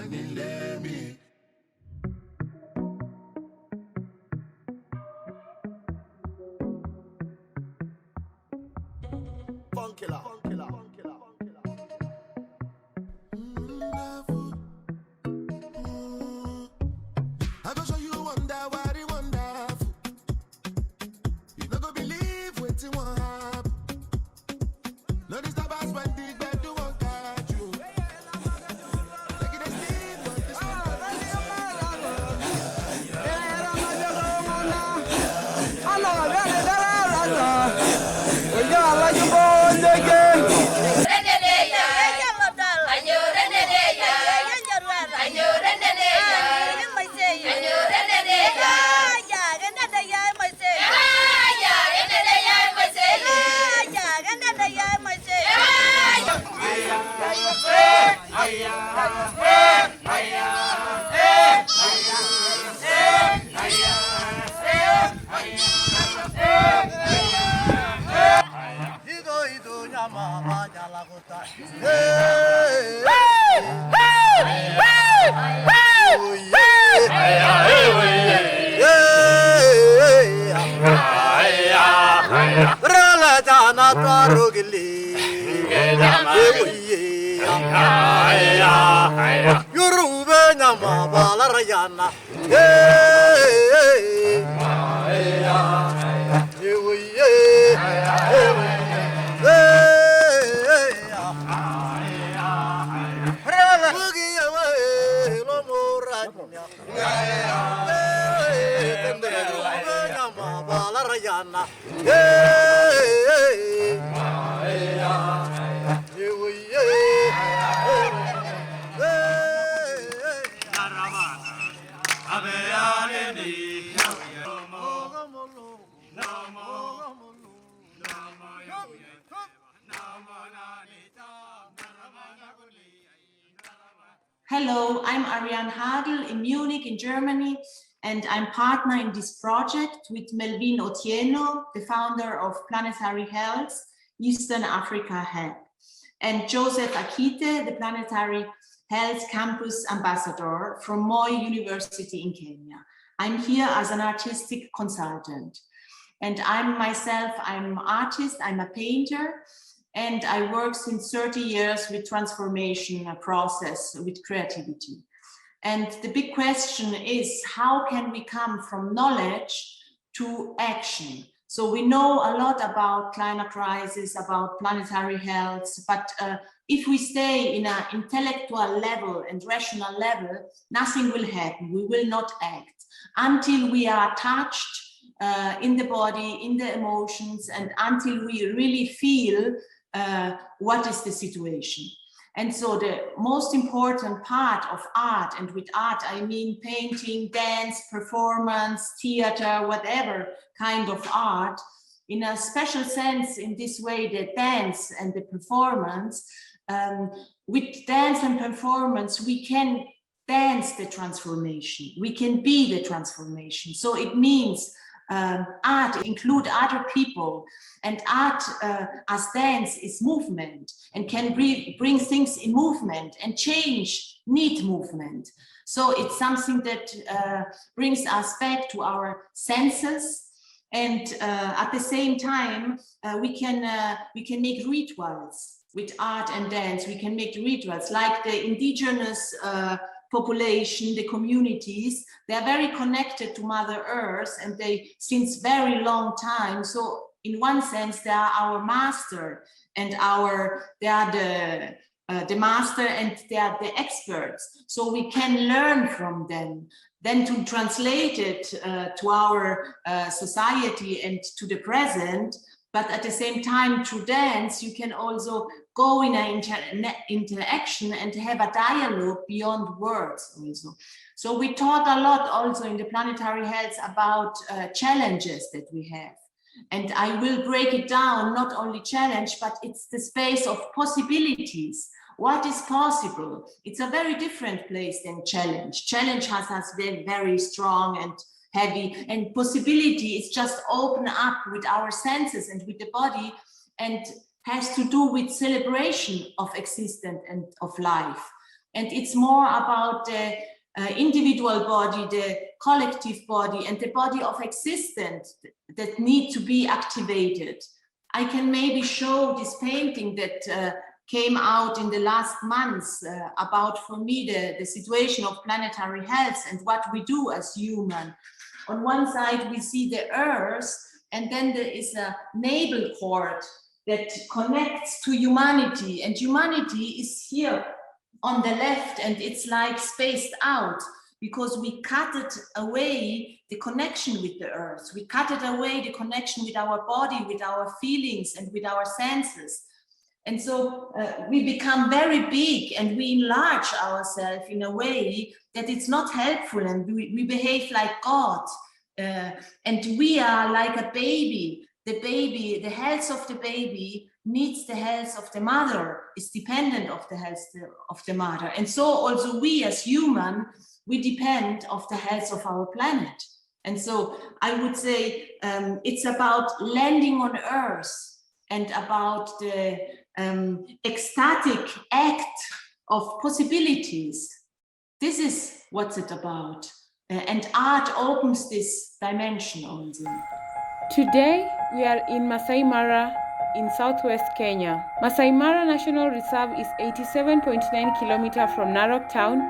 I go show you wonder what it wonderful. You no go believe what you want happen. No disturb us when the bed do won't catch you. Like it is sleep, but this Hello, I'm Ariane Hagel in Munich, in Germany, and I'm partner in this project with Melvin Otieno, the founder of Planetary Health, Eastern Africa HAM, and Joseph Akite, the Planetary Health Campus Ambassador from Moi University in Kenya. I'm here as an artistic consultant. And I'm an artist, I'm a painter, and I work since 30 years with transformation process, with creativity. And the big question is, how can we come from knowledge to action? So we know a lot about climate crisis, about planetary health, but if we stay in an intellectual level and rational level, nothing will happen. We will not act until we are touched in the body, in the emotions, and until we really feel what is the situation. And so the most important part of art, and with art I mean painting, dance, performance, theater, whatever kind of art, in a special sense, in this way, the dance and the performance, with dance and performance we can dance the transformation, we can be the transformation. So it means art include other people, and art as dance is movement and can bring things in movement, and change need movement. So it's something that brings us back to our senses, and at the same time we can make rituals with art and dance. We can make rituals like the indigenous population, the communities. They are very connected to Mother Earth, and they since very long time. So in one sense, they are our master, and they are the master, and they are the experts. So we can learn from them. Then to translate it to our society and to the present. But at the same time, through dance, you can also go in an interaction and have a dialogue beyond words also. So we talk a lot also in the Planetary Health about challenges that we have. And I will break it down, not only challenge, but it's the space of possibilities. What is possible? It's a very different place than challenge. Challenge has us been very strong and heavy, and possibility is just open up with our senses and with the body, and has to do with celebration of existence and of life. And it's more about the individual body, the collective body, and the body of existence that need to be activated. I can maybe show this painting that came out in the last months about, for me, the situation of planetary health and what we do as human. On one side, we see the Earth, and then there is a navel cord that connects to humanity, and humanity is here on the left, and it's like spaced out because we cut it away, the connection with the Earth. We cut it away, the connection with our body, with our feelings, and with our senses. And so we become very big and we enlarge ourselves in a way that it's not helpful, and we behave like God. And we are like a baby. The health of the baby needs the health of the mother, is dependent of the health of the mother. And so also we as human, we depend of the health of our planet. And so I would say it's about landing on Earth and about the ecstatic act of possibilities. This is what's it about. And art opens this dimension also. Today, we are in Masai Mara in southwest Kenya. Masai Mara National Reserve is 87.9 kilometers from Narok town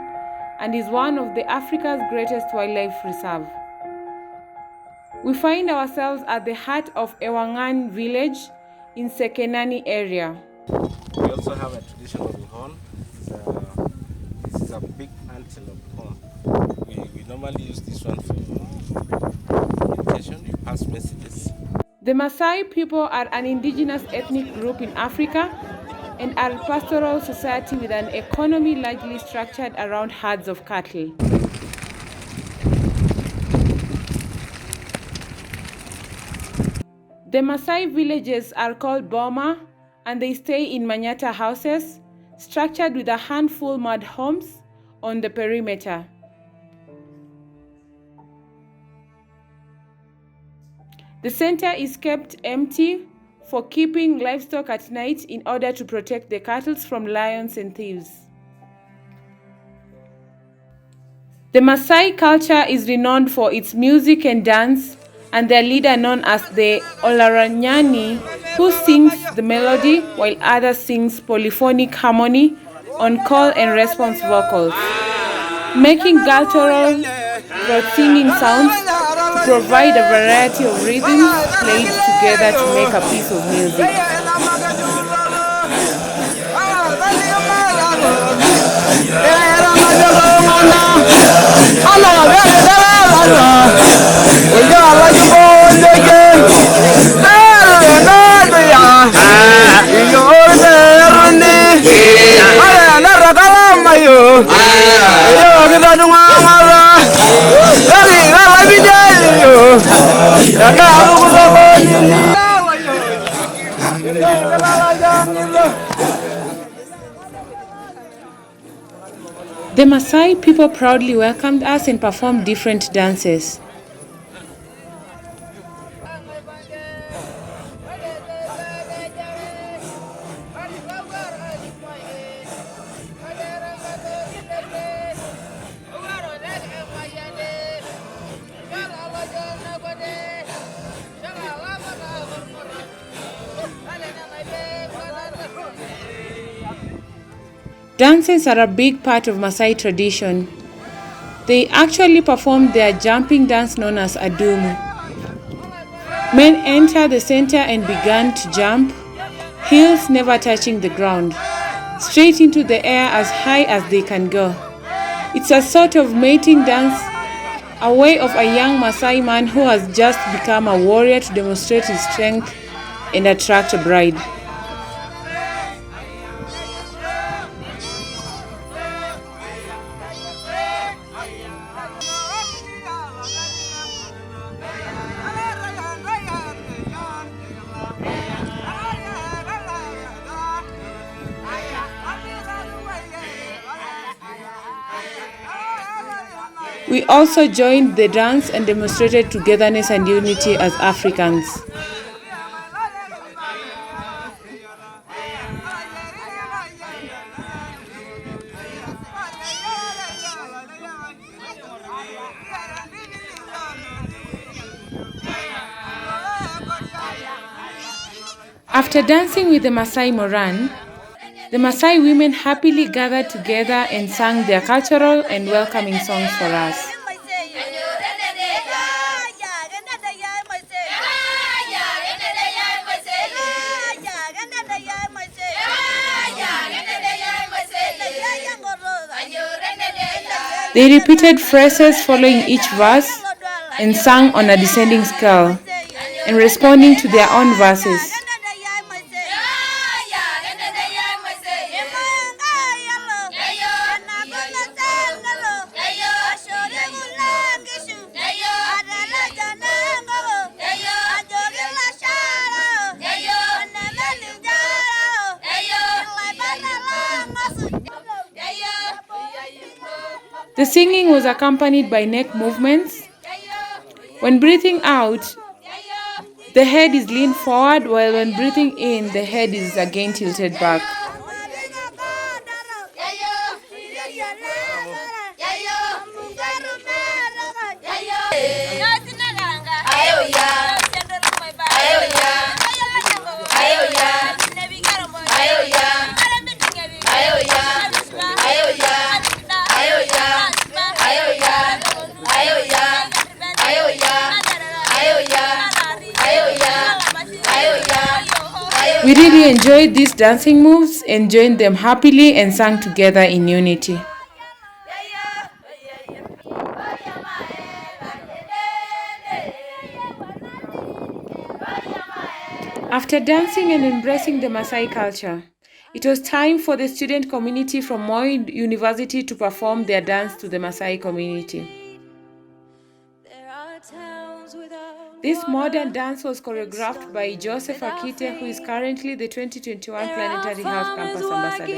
and is one of Africa's greatest wildlife reserve. We find ourselves at the heart of Ewangan village in Sekenani area. We also have a traditional horn. This is a big antelope horn. We normally use this one for communication. You pass messages. The Maasai people are an indigenous ethnic group in Africa and are a pastoral society with an economy largely structured around herds of cattle. The Maasai villages are called Boma, and they stay in Manyata houses, structured with a handful mud homes on the perimeter. The center is kept empty for keeping livestock at night in order to protect the cattle from lions and thieves. The Maasai culture is renowned for its music and dance, and their leader, known as the Olaranyani, who sings the melody while others sings polyphonic harmony on call and response vocals, making guttural throat-singing sounds to provide a variety of rhythms played together to make a piece of music. The Maasai people proudly welcomed us and performed different dances. Dances are a big part of Maasai tradition. They actually perform their jumping dance known as adumu. Men enter the center and begin to jump, heels never touching the ground, straight into the air as high as they can go. It's a sort of mating dance, a way of a young Maasai man who has just become a warrior to demonstrate his strength and attract a bride. We also joined the dance and demonstrated togetherness and unity as Africans. After dancing with the Maasai Moran, the Maasai women happily gathered together and sang their cultural and welcoming songs for us. They repeated phrases following each verse and sang on a descending scale and responding to their own verses. The singing was accompanied by neck movements. When breathing out, the head is leaned forward, while when breathing in, the head is again tilted back. We really enjoyed these dancing moves and joined them happily and sang together in unity. After dancing and embracing the Maasai culture, it was time for the student community from Moi University to perform their dance to the Maasai community. This modern dance was choreographed by Joseph Akite, who is currently the 2021 Planetary Health Campus Ambassador.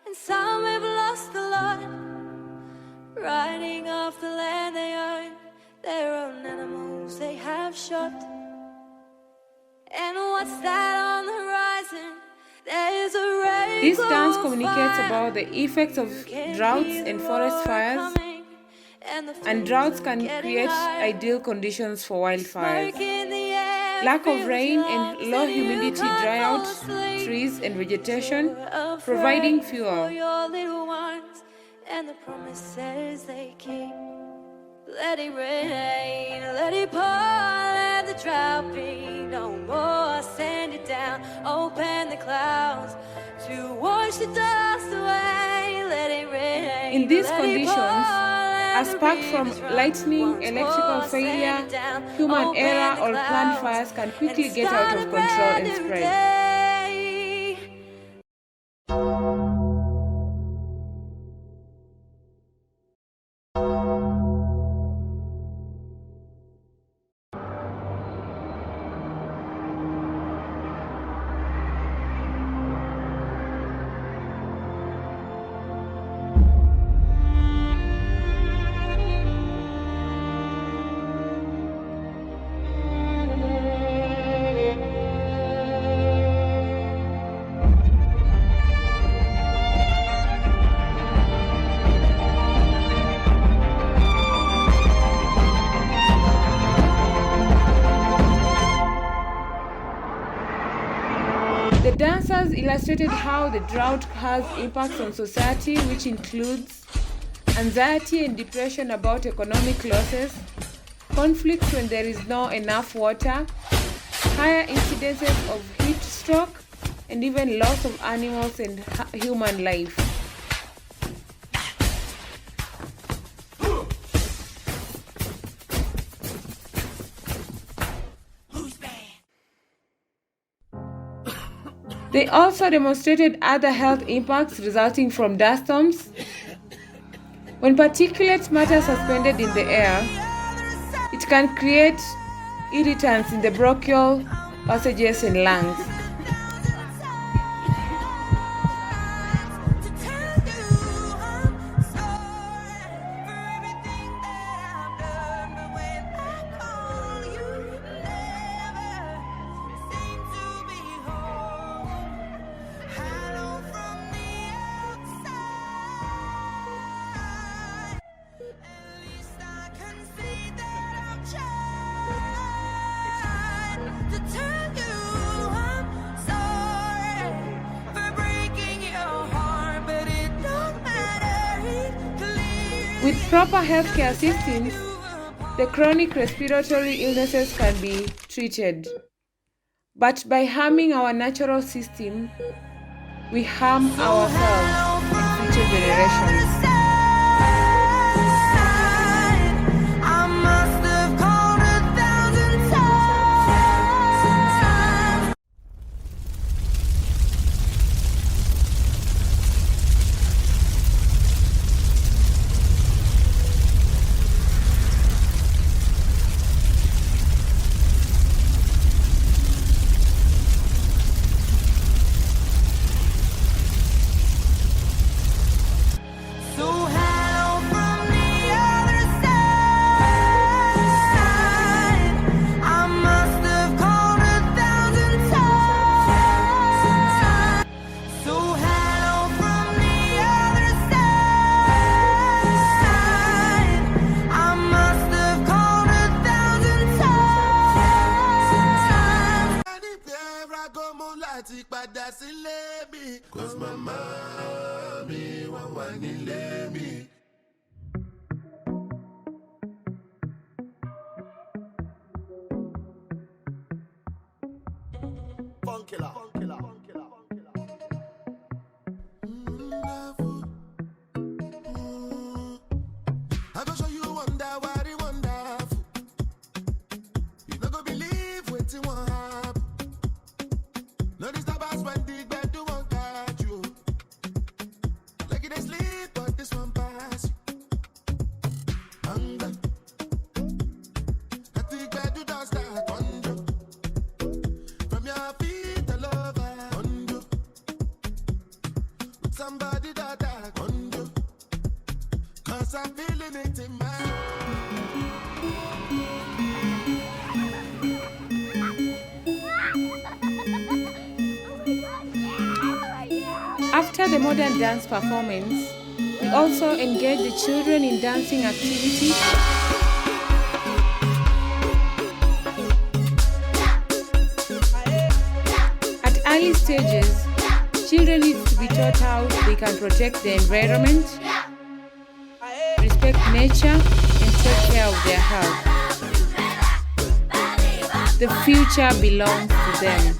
And some have lost a lot, riding off the land they own, their own animals they have shot. And what's that on the horizon? There's a ray. This dance communicates about the effects of droughts and forest fires, and droughts can create ideal conditions for wildfires. Lack of rain and low humidity dry out trees and vegetation, providing fuel. And the promises they keep. Let it rain, let it pour, let the drought be no more. Send it down, open the clouds to wash the dust away. Let it rain. In these conditions, a spark from lightning, electrical failure, human error, or plant fires can quickly get out of control and spread. The dancers illustrated how the drought has impacts on society, which includes anxiety and depression about economic losses, conflicts when there is not enough water, higher incidences of heat stroke, and even loss of animals and human life. They also demonstrated other health impacts resulting from dust storms. When particulate matter is suspended in the air, it can create irritants in the bronchial passages and lungs. To turn you With proper healthcare systems, the chronic respiratory illnesses can be treated. But by harming our natural system, we harm ourselves and future generations. Cause mama mi wà nílé mi. Funkilla. I go show you wonder what it wonderful. You no go believe wetin wan happen. No disturb us when the bed do won't catch you. Like it is sleep, but this one pass you. Hunger. That the bed do don't start conjure. From your feet all over conjure. With somebody that I conjure. Cause I'm feeling it in my After the modern dance performance, we also engage the children in dancing activities. At early stages, children need to be taught how they can protect the environment, respect nature, and take care of their health. The future belongs to them.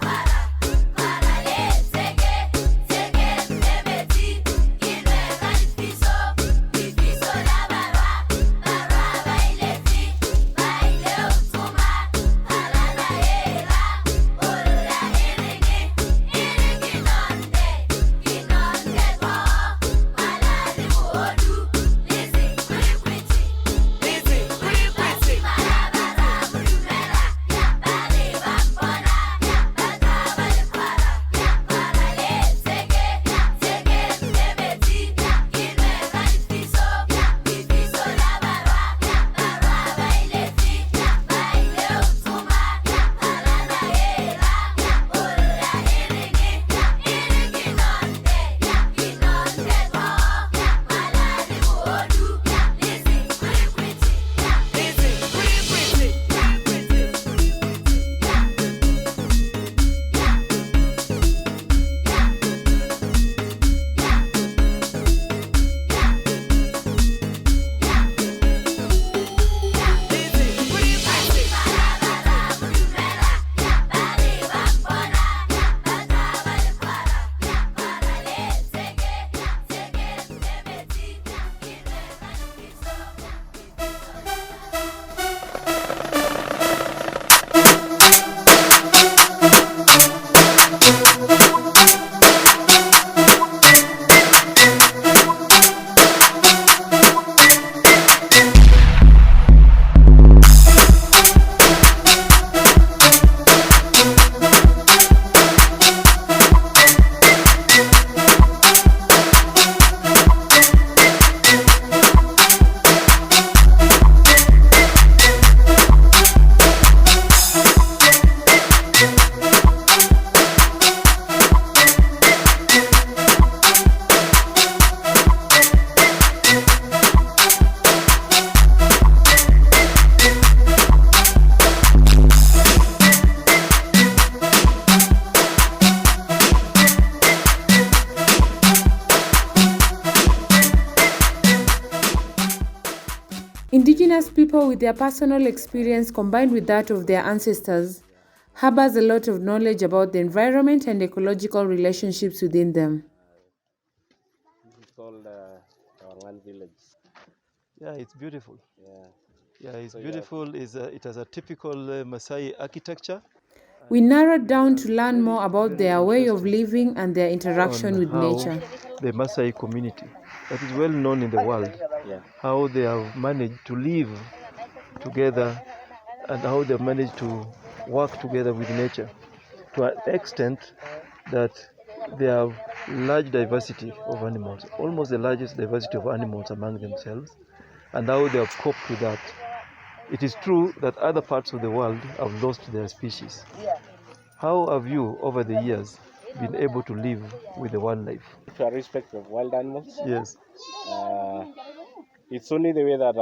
people with their personal experience combined with that of their ancestors harbors a lot of knowledge about the environment and ecological relationships within them. This is called our one village. Yeah, it's beautiful. Yeah. Yeah, it's So beautiful. It has a typical Maasai architecture. We narrowed down to learn more about Very their way of interested living and their interaction on with how nature. the Maasai community, that is well known in the world, Yeah. how they have managed to live together and how they have managed to work together with nature to an extent that they have large diversity of animals, almost the largest diversity of animals among themselves, and how they have coped with that. It is true that other parts of the world have lost their species. How have you, over the years, been able to live with the wildlife? If you are respect of wild animals, Yes. it's only the way that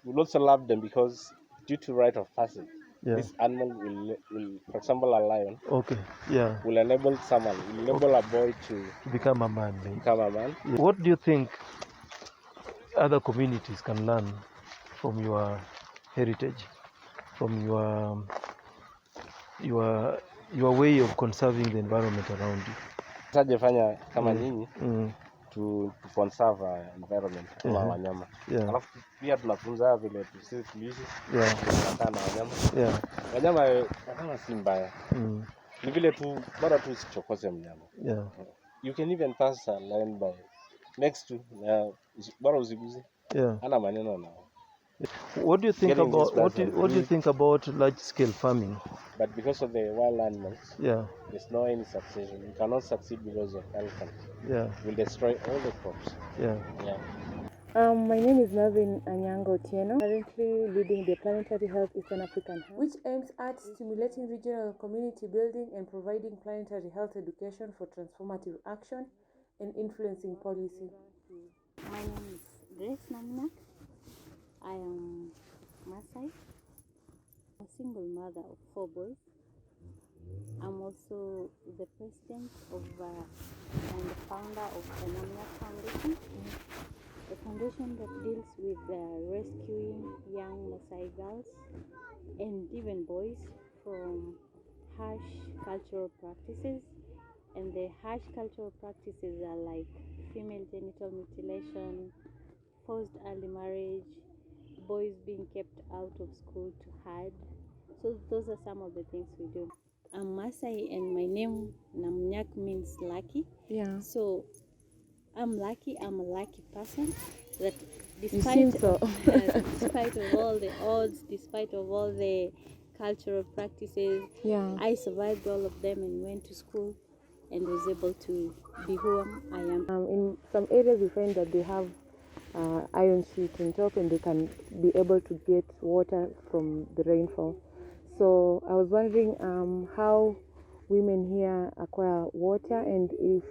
we also love them because due to rite of passage, Yeah. this animal will, for example, a lion Okay. Yeah. will enable someone, will enable a boy to To become a man. Maybe. become a man. Yeah. What do you think other communities can learn from your heritage, from your way of conserving the environment around you? Sajafanya kama nyinyi to conserve environment kama wanyama. Yeah. Alafu pia tunafunza vile sisi tuliishi. Yeah. Tunakaa na wanyama. Yeah. Wanyama si mbaya. Ni vile tu bora tu usichokoze mnyama. Yeah. You can even pass a line by next to bora usiguze. Yeah. Hana maneno nao. What do you think Getting about this what do you think about large scale farming? But because of the wild animals, Yeah. there's no any succession. You cannot succeed because of elephants. Yeah. Will destroy all the crops. Yeah. Yeah. My name is Melvin Anyango Otieno, currently leading the Planetary Health Eastern African Hub, which aims at stimulating regional community building and providing planetary health education for transformative action and influencing policy. My name is Grace Namnak. I am Maasai, a single mother of 4 boys. I'm also the president of and the founder of the Namnak Foundation, a foundation that deals with rescuing young Maasai girls and even boys from harsh cultural practices. And the harsh cultural practices are like female genital mutilation, forced early marriage, boys being kept out of school to hide. So those are some of the things we do. I'm Maasai and my name Namnyak means lucky. Yeah. So I'm lucky, I'm a lucky person that seem so. despite of all the odds, despite of all the cultural practices, Yeah. I survived all of them and went to school and was able to be who I am. In some areas we find that they have iron sheet on top and they can be able to get water from the rainfall. So I was wondering how women here acquire water and if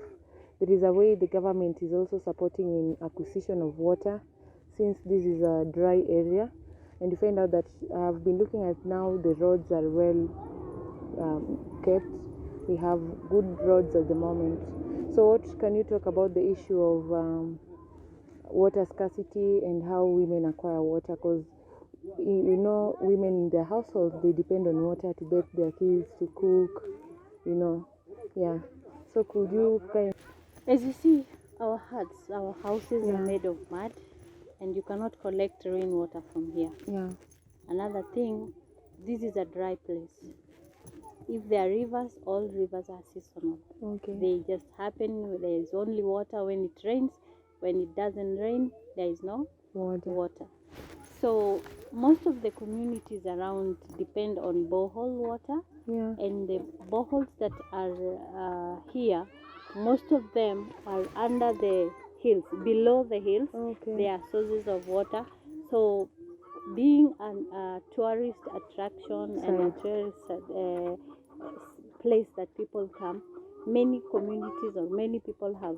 there is a way the government is also supporting in acquisition of water since this is a dry area. And you find out that I've been looking at now the roads are well kept. We have good roads at the moment. So what can you talk about the issue of water scarcity and how women acquire water? Because you know, women in their households, they depend on water to bathe their kids, to cook, you know. Yeah. So could you kind As you see, our huts, our houses Yeah. are made of mud and you cannot collect rainwater from here. Yeah. Another thing, this is a dry place. If there are rivers, all rivers are seasonal. Okay. They just happen, there is only water when it rains. When it doesn't rain, there is no water. So most of the communities around depend on borehole water. Yeah. And the boreholes that are here, most of them are under the hills, below the hills. Okay. They are sources of water. So being a tourist attraction and a tourist place that people come, many communities or many people have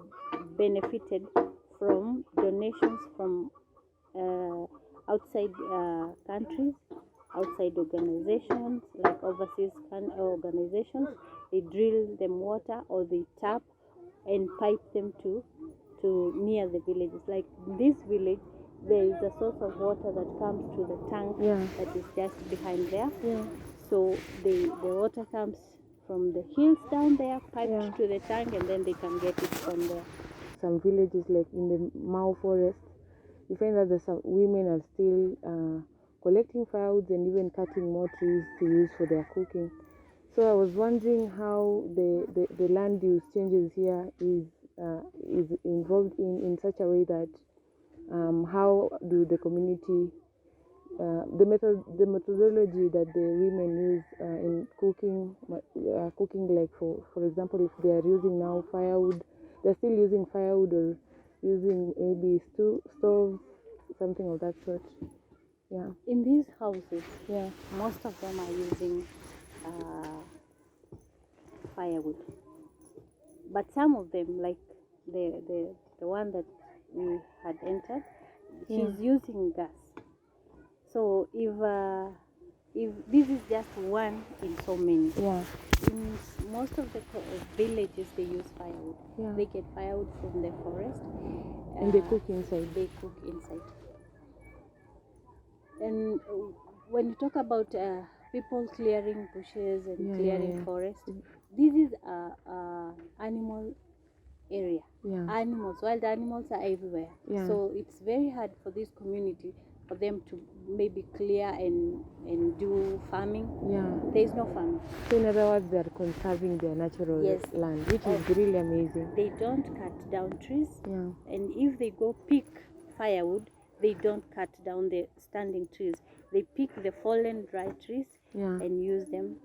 benefited from donations from outside countries, outside organizations, like overseas organizations. They drill them water or they tap and pipe them to near the villages. Like this village, there is a source of water that comes to the tank that is just behind there. So the water comes from the hills down there, piped to the tank, and then they can get it from there. Some villages like in the Mao forest, you find that some women are still collecting firewood and even cutting more trees to use for their cooking. So I was wondering how the land use changes here is involved in such a way that how do the community the methodology that the women use in cooking, like for example, if they are using now firewood, they're still using firewood or using maybe stoves, something of that sort. Yeah. In these houses, most of them are using firewood, but some of them, like the one that we had entered, she's using gas. So if this is just one in so many, in most of the villages they use firewood. They get firewood from the forest, and they cook inside. And when you talk about people clearing bushes and clearing forest, this is a animal area. Wild animals are everywhere. So it's very hard for this community for them to maybe clear and do farming. There is no farming. So in other words, they are conserving their natural land, which is really amazing. They don't cut down trees, and if they go pick firewood, they don't cut down the standing trees. They pick the fallen dry trees and use them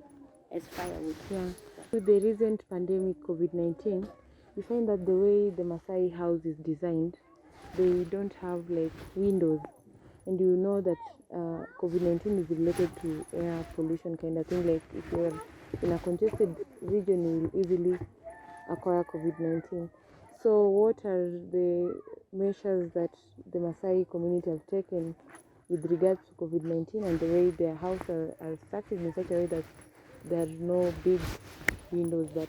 as firewood. With the recent pandemic COVID-19, we find that the way the Maasai house is designed, they don't have like windows. And you know that COVID-19 is related to air pollution kind of thing. Like if you're in a congested region, you will easily acquire COVID-19. So what are the measures that the Maasai community have taken with regards to COVID-19 and the way their houses are structured in such a way that there are no big windows that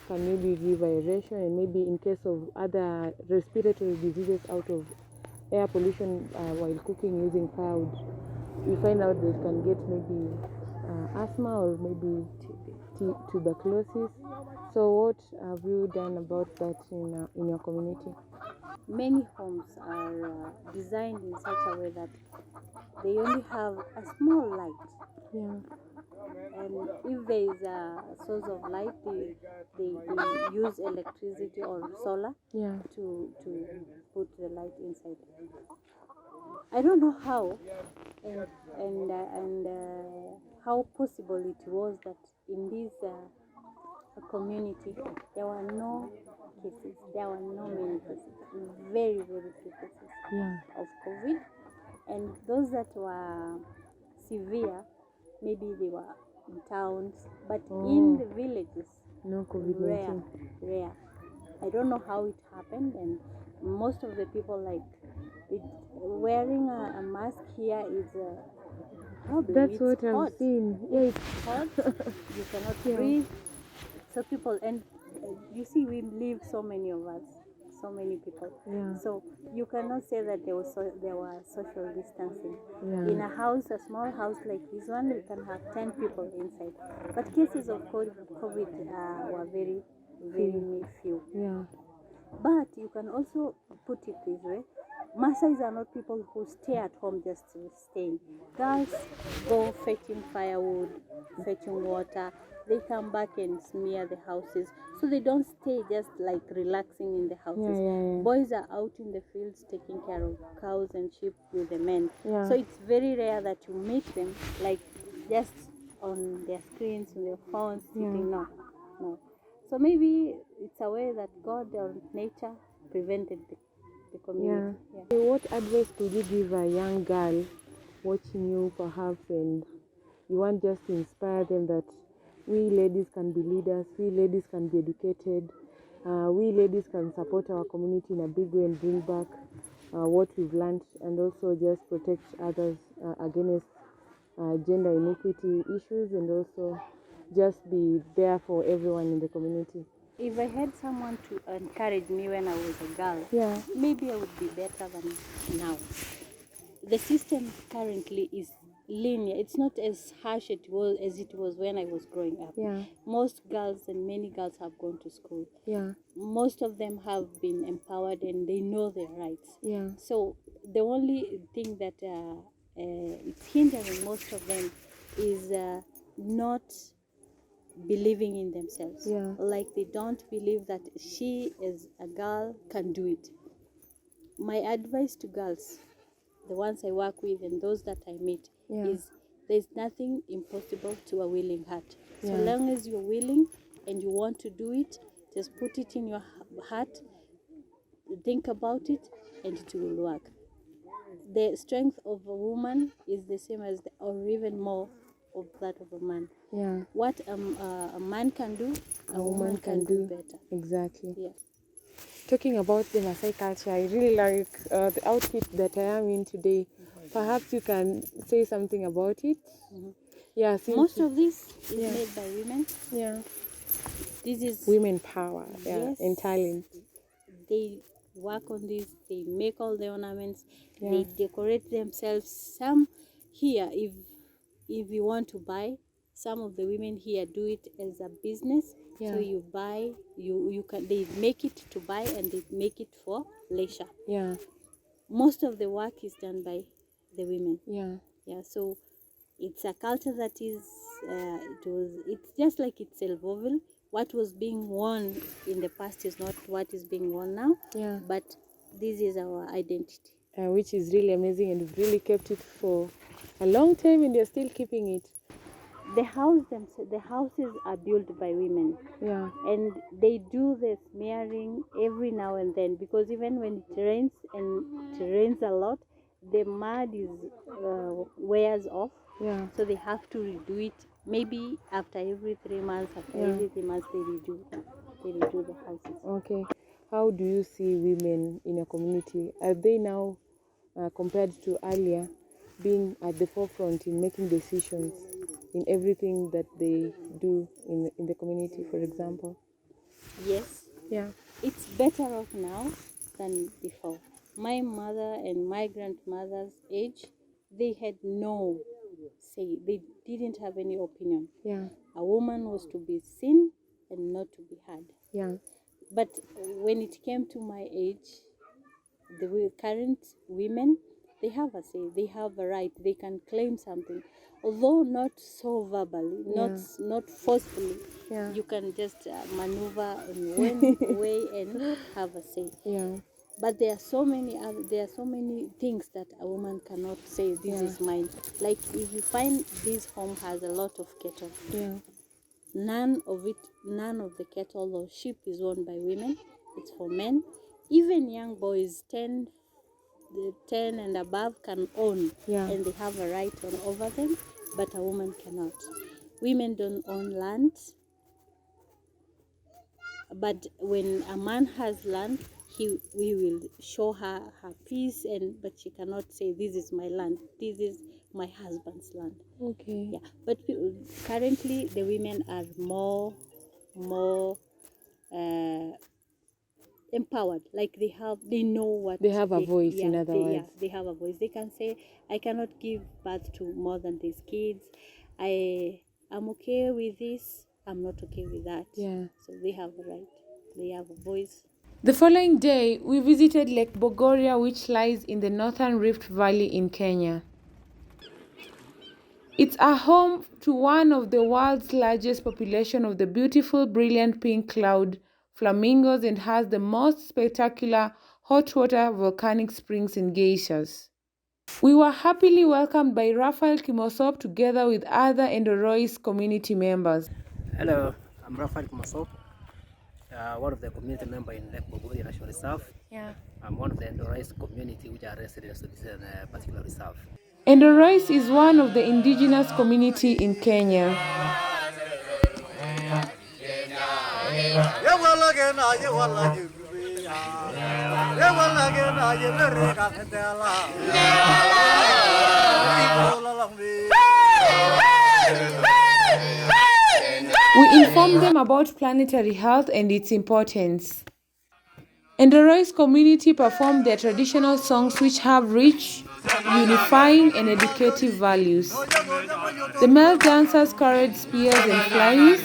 can maybe give aeration, and maybe in case of other respiratory diseases out of air pollution while cooking using firewood, we find out they can get maybe asthma or maybe tuberculosis. So what have you done about that in your community? Many homes are designed in such a way that they only have a small light. And if there is a source of light, they use electricity or solar to put the light inside. I don't know how and how possible it was that in this community there were no cases. There were no many cases, very very few cases of COVID, and those that were severe, maybe they were in towns, but in the villages, no COVID-19. Rare. I don't know how it happened, and most of the people wearing a mask here is problem. That's what I've seen. It's hot. You cannot breathe. So people, and you see, we live so many of us, so many people. So you cannot say that there was social distancing. In a house, a small house like this one, we can have 10 people inside. But cases of COVID were very, very few. But you can also put it this way: Maasais are not people who stay at home just staying. Girls go fetching firewood, fetching water. They come back and smear the houses. So they don't stay just like relaxing in the houses. Boys are out in the fields taking care of cows and sheep with the men. So it's very rare that you meet them like just on their screens, on their phones, sitting. No. So maybe it's a way that God or nature prevented the community. What advice could you give a young girl watching you perhaps, and you want just to inspire them that we ladies can be leaders, we ladies can be educated, we ladies can support our community in a big way and bring back what we've learned, and also just protect others against gender inequity issues, and also just be there for everyone in the community? If I had someone to encourage me when I was a girl, maybe I would be better than now. the system currently is linear. It's not as harsh as it was when I was growing up. Yeah. Most girls and many girls have gone to school. Yeah. Most of them have been empowered and they know their rights. Yeah. So the only thing that it's hindering most of them is not believing in themselves. Yeah. Like they don't believe that she as a girl can do it. My advice to girls, the ones I work with and those that I meet, Yeah. is there's nothing impossible to a willing heart. So Yeah. long as you're willing and you want to do it, just put it in your heart, think about it, and it will work. The strength of a woman is the same as or even more of that of a man. Yeah. What a man can do, a woman can do better. Exactly. Yeah. Talking about the Maasai culture, I really like the outfit that I am in today. Perhaps you can say something about it. Mhm. Yeah, since Most of this is Yeah. made by women. yeah, This is women power, yeah, Yes. and talent. They work on this, they make all the ornaments, Yeah. they decorate themselves. Some here, if you want to buy, some of the women here do it as a business. Yeah. So you buy, you can, they make it to buy and they make it for leisure. Yeah, Most of the work is done by the women. yeah, Yeah, so it's a culture that is it's just like it's evolving. What was being worn in the past is not what is being worn now. yeah. But this is our identity. Which is really amazing, and we've really kept it for a long time, and you're still keeping it. The houses are built by women, Yeah, and they do the smearing every now and then, because even when it rains, and it rains a lot, the mud is wears off. yeah. So they have to redo it. Maybe after every 3 months, Yeah. every 3 months they redo the houses. Okay. How do you see women in your community? Are they now, compared to earlier, being at the forefront in making decisions in everything that they do in the community, for example? Yes, Yeah. it's better off now than before. My mother and my grandmother's age, they had no say. They didn't have any opinion. Yeah. A woman was to be seen and not to be heard. Yeah. But when it came to my age, the current women, they have a say, they have a right, they can claim something, although not so verbally, not forcefully. Yeah. You can just maneuver in one way and have a say. Yeah. But there are so many things that a woman cannot say, this is mine. Like if you find this home has a lot of cattle, Yeah. none of the cattle or sheep is owned by women. It's for men. Even young boys, 10 and above, can own, Yeah. and they have a right over them, but a woman cannot. Women don't own land, but when a man has land, we will show her peace, but she cannot say, this is my land, this is my husband's land. Okay. Yeah, but currently the women are more empowered. Like they know what They have a voice, in other words. they have a voice. They can say, I cannot give birth to more than these kids. I'm okay with this, I'm not okay with that. Yeah. So they have a right, they have a voice. The following day, we visited Lake Bogoria, which lies in the northern Rift Valley in Kenya. It's a home to one of the world's largest population of the beautiful, brilliant pink cloud flamingos, and has the most spectacular hot water volcanic springs and geysers. We were happily welcomed by Raphael Kimosop together with other Endorois community members. Hello, I'm Raphael Kimosop, one of the community members in Lake Bogoria National Reserve. Yeah. I'm one of the Endorois community which are residents of this particular reserve. Endorois is one of the indigenous community in Kenya. We informed them about planetary health and its importance. Endorois community performed their traditional songs, which have rich unifying and educative values. The male dancers carried spears and flails,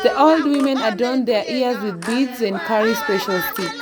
the old women adorned their ears with beads and carry special sticks.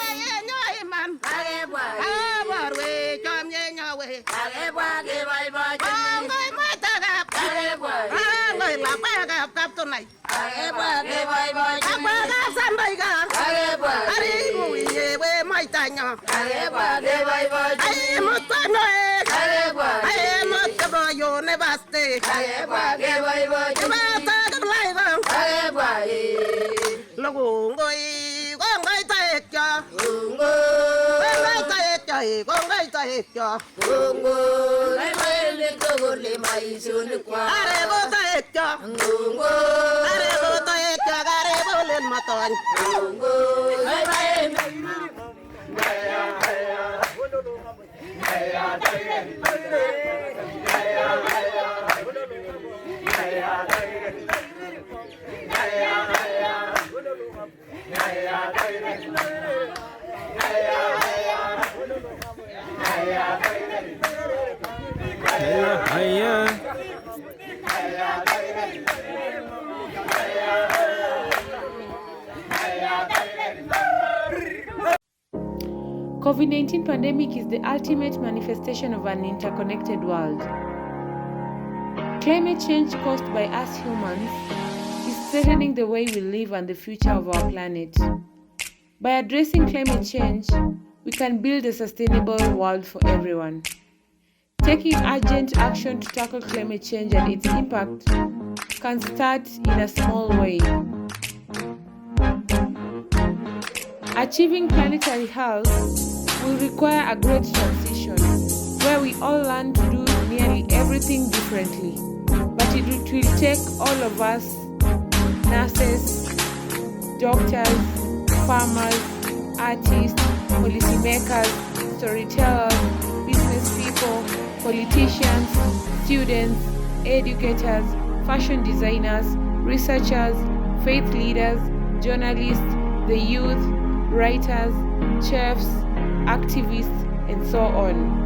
COVID-19 pandemic is the ultimate manifestation of an interconnected world. Climate change caused by us humans is threatening the way we live and the future of our planet. By addressing climate change, we can build a sustainable world for everyone. Taking urgent action to tackle climate change and its impact can start in a small way. Achieving planetary health will require a great transition where we all learn to do nearly everything differently. But it will take all of us, nurses, doctors, farmers, artists, policymakers, storytellers, business people, politicians, students, educators, fashion designers, researchers, faith leaders, journalists, the youth, writers, chefs, activists, and so on.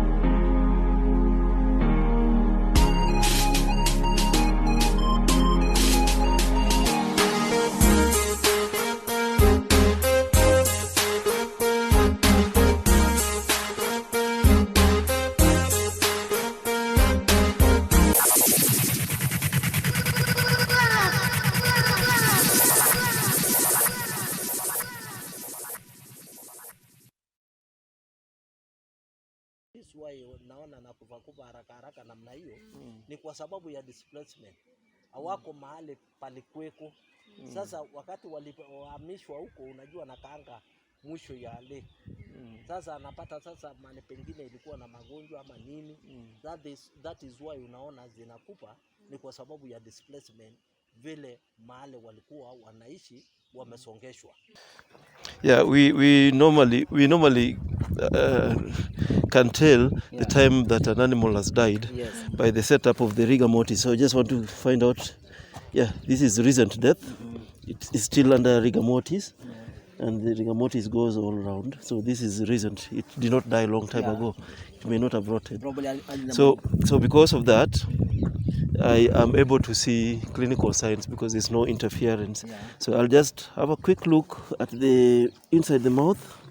Naona na kuvakuva haraka namna hiyo ni kwa sababu ya displacement. Hawako mahali palikuweko. Sasa wakati walihamishwa huko, unajua nakaanga mwisho ya lake. Sasa anapata sasa mahali pengine ilikuwa na magonjwa ama nini. That is why unaona zinakupa ni kwa sababu ya displacement, vile mahali walikuwa wanaishi wamesongeshwa. Yeah, we normally can tell the time that an animal has died by the setup of the rigor mortis. So I just want to find out, this is recent death. It is still under rigor mortis, and the rigor mortis goes all around. So this is recent. It did not die a long time ago. It may not have rotted. So because of that, I am able to see clinical signs because there's no interference. So I'll just have a quick look at the inside the mouth.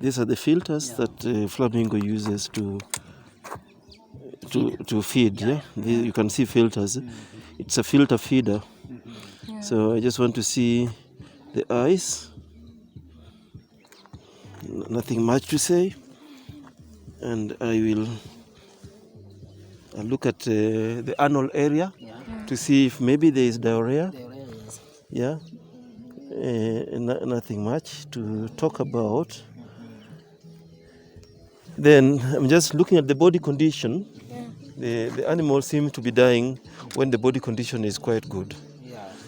these are the filters that flamingo uses to feed. Yeah, you can see filters. It's a filter feeder. So I just want to see the eyes. Nothing much to say, and I'll look at the anal area to see if maybe there is diarrhea. Yeah, nothing much to talk about. Then I'm just looking at the body condition. The animals seem to be dying when the body condition is quite good.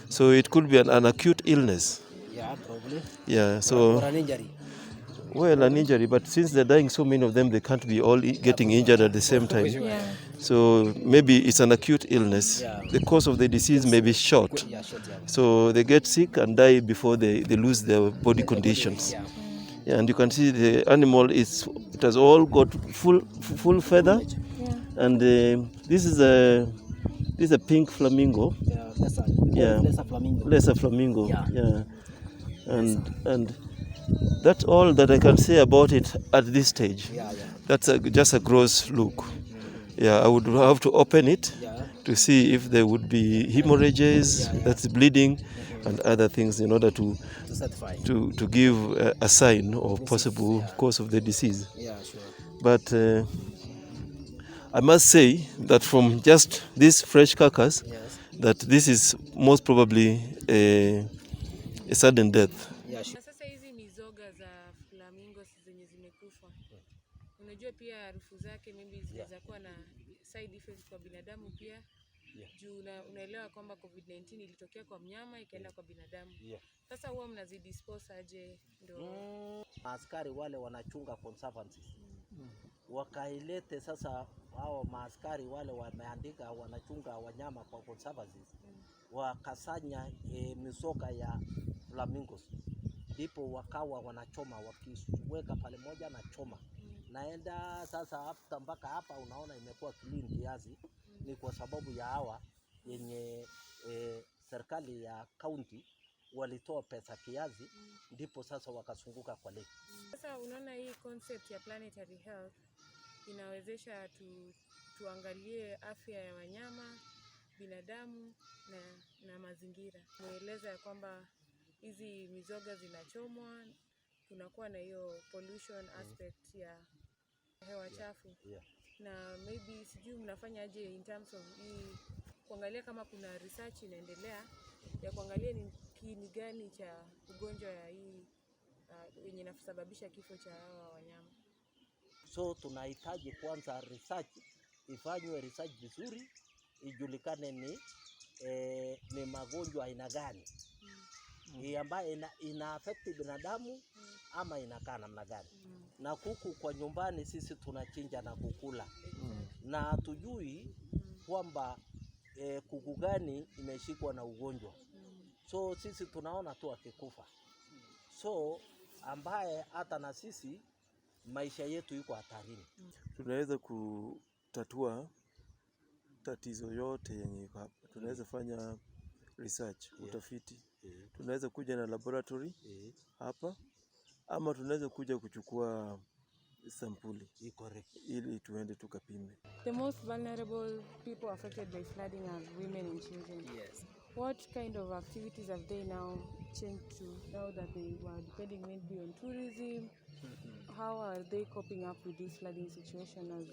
So it could be an acute illness. Yeah, probably. Yeah, so. Or an injury. Well, an injury, but since they're dying, so many of them, they can't be all getting injured at the same time. So maybe it's an acute illness. The cause of the disease may be short. So they get sick and die before they lose their body conditions. Yeah, and you can see the animal it has all got full feather, and this is a pink flamingo. Lesser flamingo. Yeah, and that's all that I can say about it at this stage. That's just a gross look. Yeah, I would have to open it to see if there would be hemorrhages, that's bleeding, and other things in order to give a sign of possible cause of the disease. But I must say that from just this fresh carcass, that this is most probably a sudden death. Sasa hizi mizoga za flamingos zenye zimekufa, unajua pia harufu zake maybe zinaweza kuwa na side effects kwa binadamu pia. Juu unaelewa kwamba COVID-19 ilitokea kwa mnyama ikaenda kwa binadamu. Sasa huwa mnazidispose aje? Ndio askari wale wanachunga conservancies wakailete sasa, hao maaskari wale wameandika wanachunga wanyama kwa conservancies wakasanya mizoga ya flamingos, ndipo wakawa wanachoma, wakiweka pale moja na choma naenda sasa hapa mpaka hapa unaona imekuwa clean kiasi. Ni kwa sababu ya hawa yenye serikali ya county walitoa pesa kiasi, ndipo sasa wakasunguka kwa lake. Sasa unaona hii concept ya planetary health inawezesha tuangalie afya ya wanyama, binadamu na mazingira. Mueleza ya kwamba hizi mizoga zinachomwa, kunakuwa na hiyo pollution aspect ya hewa chafu. Na maybe sijui mnafanya aje in terms of hii kuangalia kama kuna research inaendelea ya kuangalia ni kiini gani cha ugonjwa ya hii yenye inasababisha kifo cha hawa wanyama. So tunahitaji kwanza research, ifanywe research vizuri, ijulikane ni magonjwa aina gani ambayo ina affect binadamu ama inakaa namna gani. Na kuku kwa nyumbani sisi tunachinja na kukula, na tujui kwamba kuku gani imeshikwa na ugonjwa. So sisi tunaona tu akikufa, so ambaye hata na sisi maisha yetu iko hatarini. Tunaweza kutatua tatizo yote yenye iko hapa. Tunaweza fanya research, utafiti. Tunaweza kuja na laboratory hapa, ama tunaweza kuja kuchukua sampuli ili tuende tukapime. The most vulnerable people affected by flooding are women and children. What kind of activities have they now changed to now that they were depending maybe on tourism? How are they coping up with this flooding situation as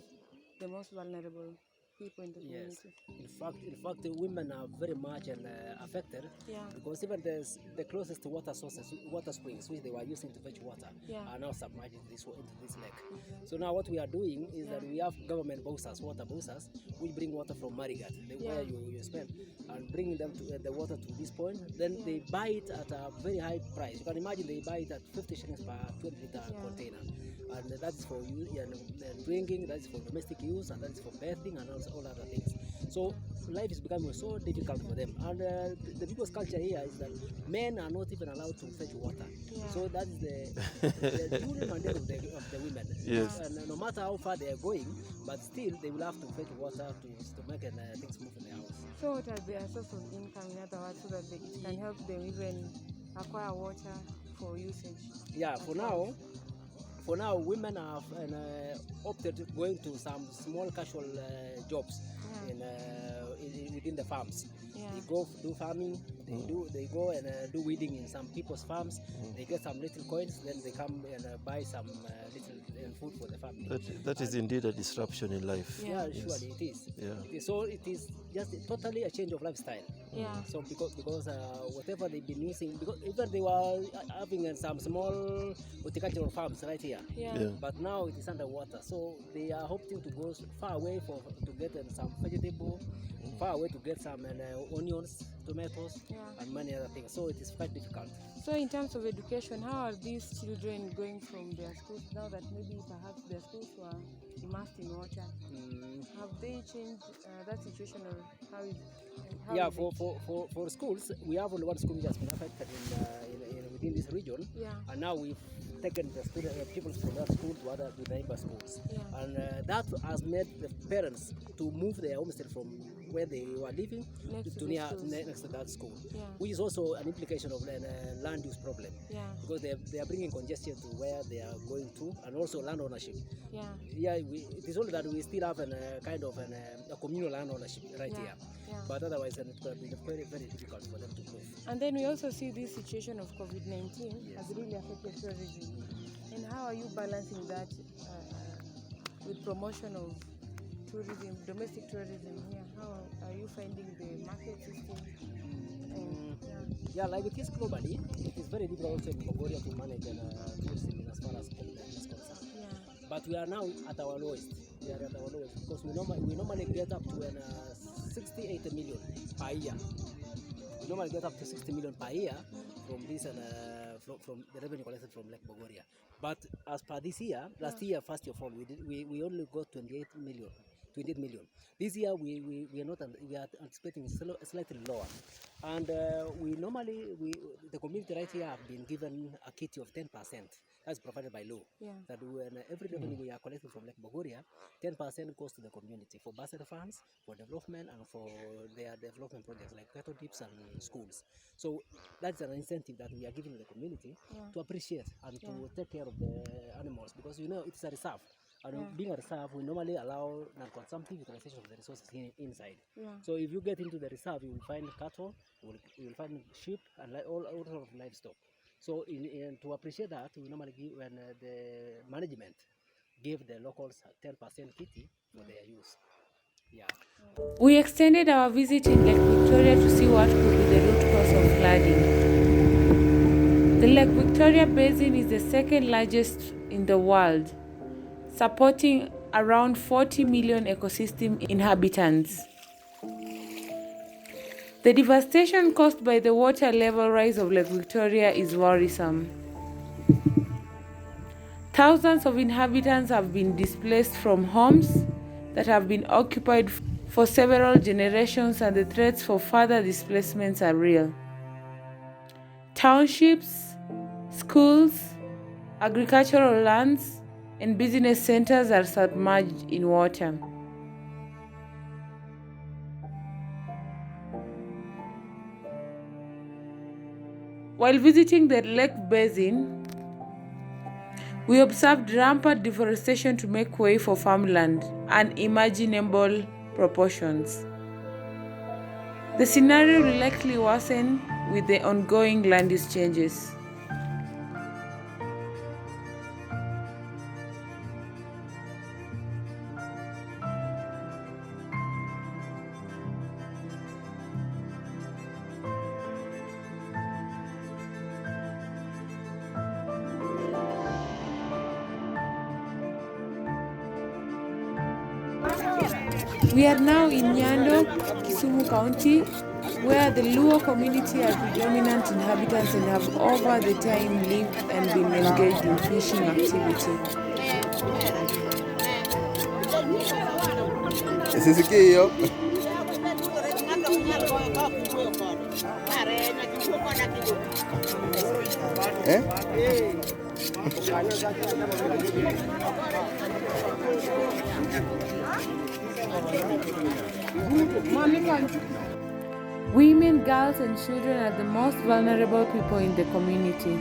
the most vulnerable people in the community? In fact, the women are very much affected because even the closest water sources, water springs, which they were using to fetch water, are now submerged into this lake. So now what we are doing is that we have government boosters, water boosters, which bring water from Marigat, where you spend, and bringing them to the water to this point. Then they buy it at a very high price. You can imagine they buy it at 50 shillings per 20-liter container. And that's for drinking, that's for domestic use, and that's for bathing and all other things. So life is becoming so difficult for them. And the people's culture here is that men are not even allowed to fetch water. So that is the true mandate of the women. And no matter how far they are going, but still they will have to fetch water to make things move in the house. So what are their source of income, in other words, so that it can help them even acquire water for usage? Yeah, for now, for now, women have opted going to some small casual jobs within the farms. They go do farming. They go and do weeding in some people's farms. They get some little coins. Then they come and buy some little food for the family. That is indeed a disruption in life. Yeah, Yes. surely it is. Yeah. So it is just totally a change of lifestyle. Yeah. So because whatever they've been using, because even they were having some small horticultural farms right here. Yeah. But now it is underwater, so they are hoping to go far away to get some vegetable, far away to get some onions, tomatoes, and many other things. So it is quite difficult. So in terms of education, how are these children going from their schools now that maybe perhaps their schools were immersed in water? Have they changed that situation, or how is yeah, for schools, we have only one school which has been affected within this region, and now we've taken the pupils from that school to the neighbor schools, and that has made the parents to move their homestead from where they were living next to that school, which is also an implication of land use problem, because they are bringing congestion to where they are going to, and also land ownership. It is only that we still have a communal land ownership right here. But otherwise, it would have been very, very difficult for them to move. And then we also see this situation of COVID-19 has really affected tourism. And how are you balancing that with promotion of tourism, domestic tourism here? How are you finding the market system? Like it is globally, it is very difficult also in Mongolia to manage tourism as far as COVID-19 is concerned. But we are now at our lowest. We are at our lowest because we normally get up to 68 million per year. We normally get up to 60 million per year from this from the revenue collected from Lake Bogoria. But as per this year, last year, first of all, we only got 28 million. This year we are anticipating slightly lower, and the community right here have been given a kitty of 10%. That's provided by law. That when every revenue we are collecting from Lake Bogoria, 10% goes to the community for bursary funds, for development, and for their development projects like cattle dips and schools. So that's an incentive that we are giving the community to appreciate and to take care of the animals, because it's a reserve. And being a reserve, we normally allow non-consumptive utilization of the resources inside. So if you get into the reserve, you will find cattle, you will find sheep, and all sorts of livestock. So to appreciate that, we normally give, when the management give the locals 10% kitty for their use. We extended our visit in Lake Victoria to see what could be the root cause of flooding. The Lake Victoria Basin is the second largest in the world, supporting around 40 million ecosystem inhabitants. The devastation caused by the water level rise of Lake Victoria is worrisome. Thousands of inhabitants have been displaced from homes that have been occupied for several generations, and the threats for further displacements are real. Townships, schools, agricultural lands, and business centers are submerged in water. While visiting the lake basin, we observed rampant deforestation to make way for farmland, unimaginable proportions. The scenario will likely worsen with the ongoing land use changes. We are now in Nyando, Kisumu County, where the Luo community are predominant inhabitants and have over the time lived and been engaged in fishing activity. Women, girls, and children are the most vulnerable people in the community.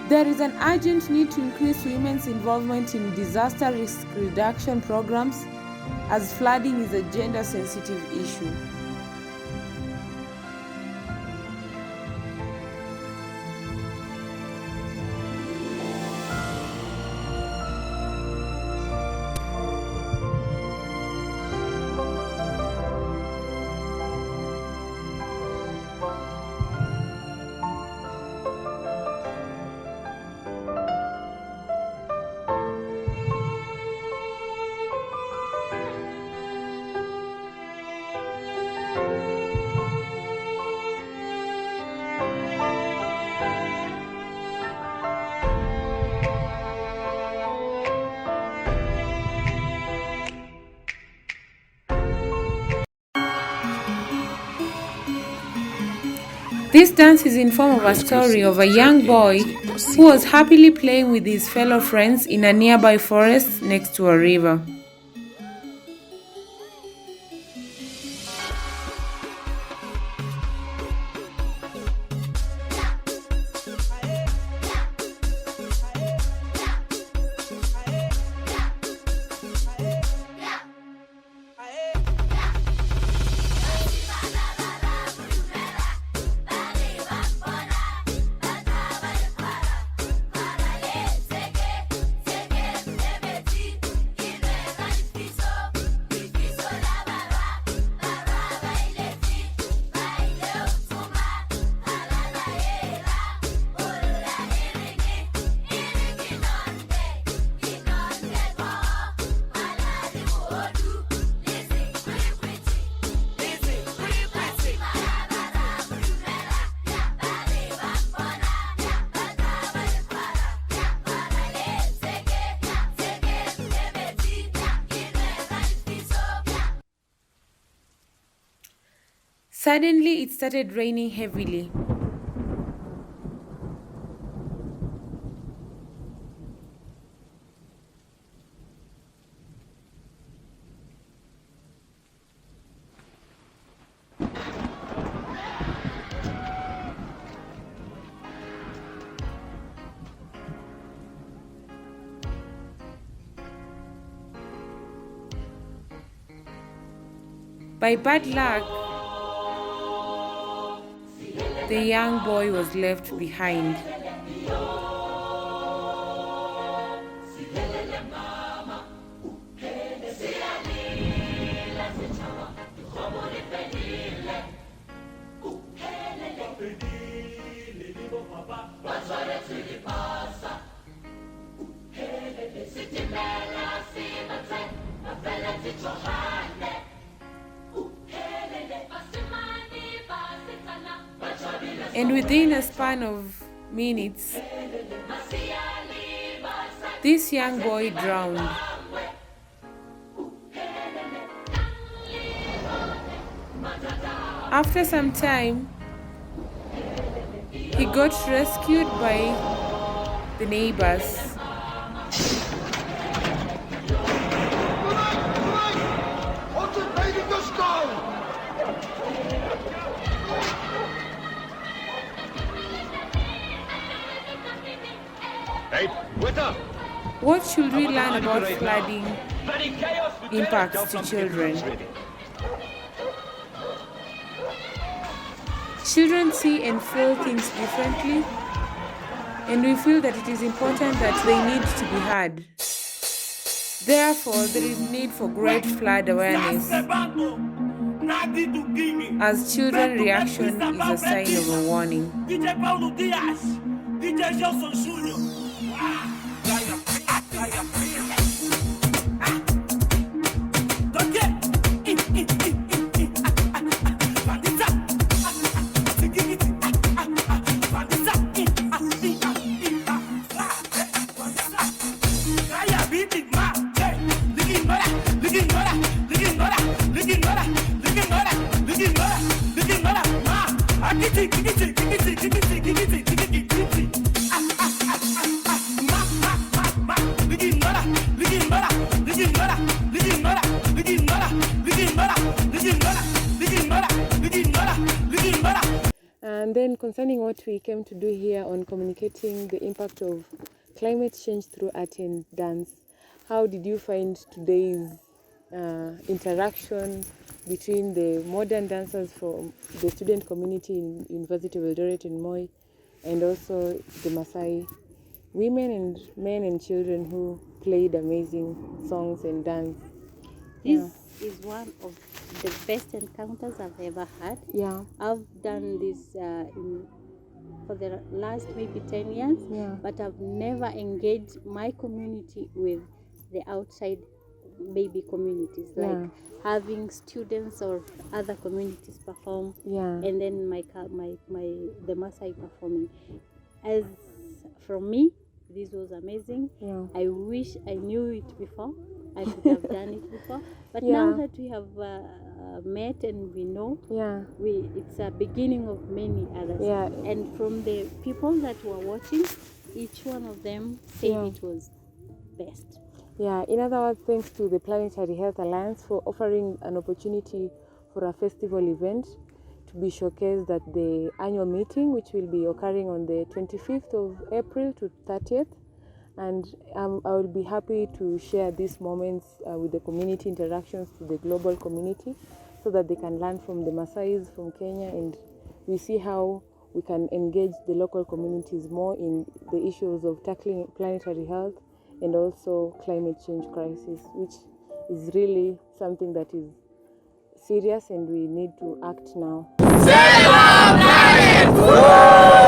There is an urgent need to increase women's involvement in disaster risk reduction programs, as flooding is a gender-sensitive issue. This dance is in form of a story of a young boy who was happily playing with his fellow friends in a nearby forest next to a river. Suddenly, it started raining heavily. By bad luck, the young boy was left behind. And within a span of minutes, this young boy drowned. After some time, he got rescued by the neighbors. What should we learn about flooding impacts to children? Children see and feel things differently, and we feel that it is important that they need to be heard. Therefore, there is need for great flood awareness, as children's reaction is a sign of a warning. concerning what we came to do here on communicating the impact of climate change through art and dance. How did you find today's interaction between the modern dancers from the student community in University of Eldoret and Moi, and also the Maasai women and men and children who played amazing songs and dance? This is one of the best encounters I've ever had. Yeah. I've done this for the last maybe 10 years, but I've never engaged my community with the outside baby communities, like having students or other communities perform, and then the Maasai performing. As from me, this was amazing. I wish I knew it before. I could have done it before, but now that we have met and we know, it's a beginning of many others. And from the people that were watching, each one of them said it was best. In other words, thanks to the Planetary Health Alliance for offering an opportunity for a festival event to be showcased at the annual meeting, which will be occurring on the 25th of April to 30th. And I will be happy to share these moments with the community interactions to the global community, so that they can learn from the Maasais from Kenya, and we see how we can engage the local communities more in the issues of tackling planetary health and also climate change crisis, which is really something that is serious and we need to act now. Save our planet!